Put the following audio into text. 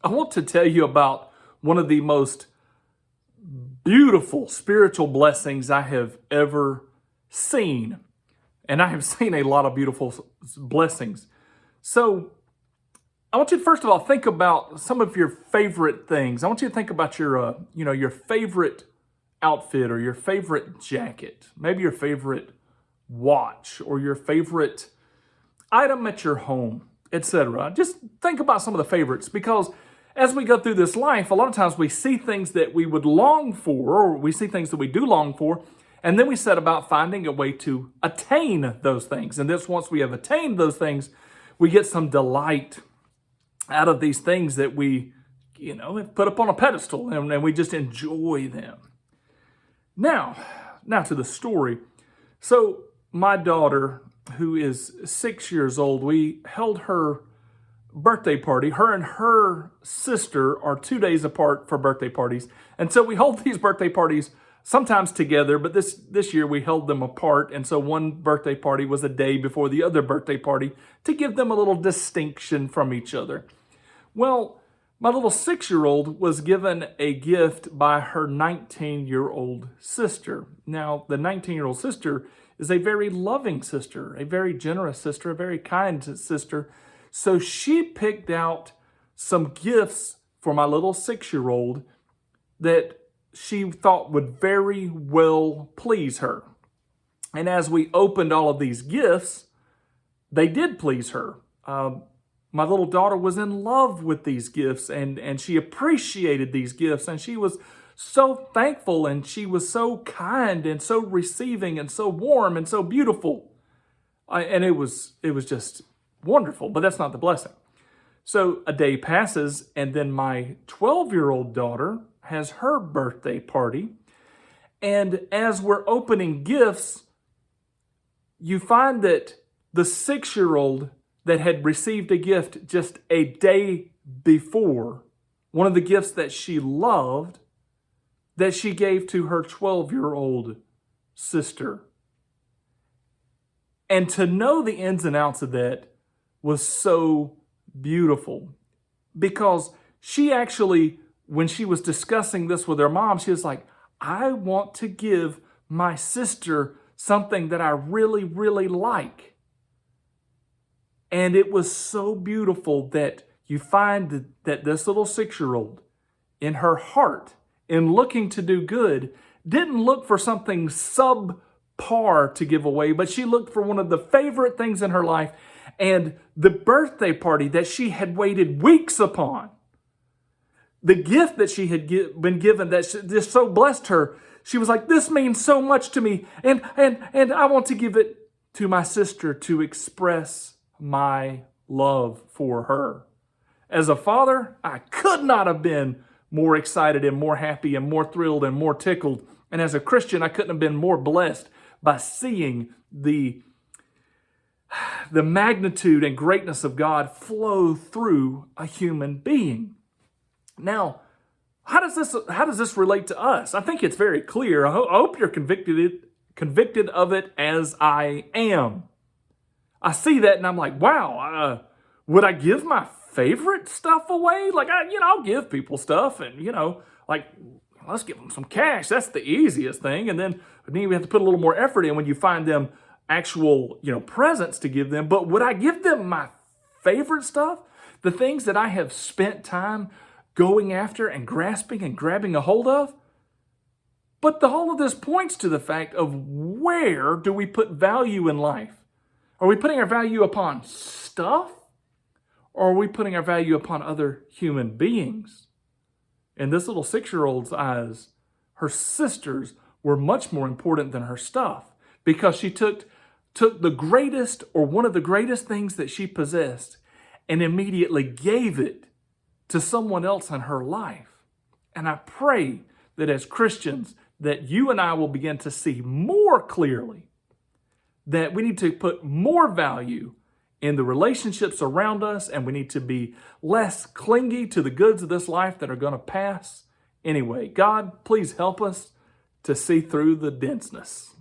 I want to tell you about one of the most beautiful spiritual blessings I have ever seen. And I have seen a lot of beautiful blessings. So I want you to first of all think about some of your favorite things. I want you to think about your favorite outfit or your favorite jacket, maybe your favorite watch or your favorite item at your home, etc. Just think about some of the favorites, because as we go through this life, a lot of times we see things that we would long for, or we see things that we do long for, and then we set about finding a way to attain those things. And this, once we have attained those things, we get some delight out of these things that we, have put up on a pedestal, and we just enjoy them. Now to the story. So my daughter, who is 6 years old, we held her birthday party. Her and her sister are 2 days apart for birthday parties. And so we hold these birthday parties sometimes together, but this year we held them apart. And so one birthday party was a day before the other birthday party to give them a little distinction from each other. Well, my little 6-year-old was given a gift by her 19-year-old sister. Now, the 19-year-old sister is a very loving sister, a very generous sister, a very kind sister. So she picked out some gifts for my little 6-year-old that she thought would very well please her. And as we opened all of these gifts, they did please her. My little daughter was in love with these gifts, and she appreciated these gifts, and she was so thankful, and she was so kind and so receiving and so warm and so beautiful. And it was just wonderful, but that's not the blessing. So a day passes, and then my 12-year-old daughter has her birthday party. And as we're opening gifts, you find that the 6-year-old that had received a gift just a day before, one of the gifts that she loved, that she gave to her 12-year-old sister. And to know the ins and outs of that was so beautiful, because she actually, when she was discussing this with her mom, she was like, I want to give my sister something that I really, really like. And it was so beautiful that you find that this little 6-year-old, in her heart, in looking to do good, didn't look for something subpar to give away, but she looked for one of the favorite things in her life, and the birthday party that she had waited weeks upon. The gift that she had been given that just so blessed her. She was like, this means so much to me, and I want to give it to my sister to express my love for her. As a father, I could not have been more excited and more happy and more thrilled and more tickled. And as a Christian, I couldn't have been more blessed by seeing the magnitude and greatness of God flow through a human being. Now, how does this relate to us? I think it's very clear. I hope you're convicted of it as I am. I see that and I'm like, wow, would I give my favorite stuff away? Like, I'll give people stuff, and, like, let's give them some cash. That's the easiest thing. And then you have to put a little more effort in when you find them actual, presents to give them. But would I give them my favorite stuff? The things that I have spent time going after and grasping and grabbing a hold of? But the whole of this points to the fact of, where do we put value in life? Are we putting our value upon stuff? Or are we putting our value upon other human beings? In this little 6-year-old's eyes, her sisters were much more important than her stuff, because she took the greatest, or one of the greatest things that she possessed, and immediately gave it to someone else in her life. And I pray that as Christians, that you and I will begin to see more clearly that we need to put more value in the relationships around us, and we need to be less clingy to the goods of this life that are going to pass anyway. God, please help us to see through the denseness.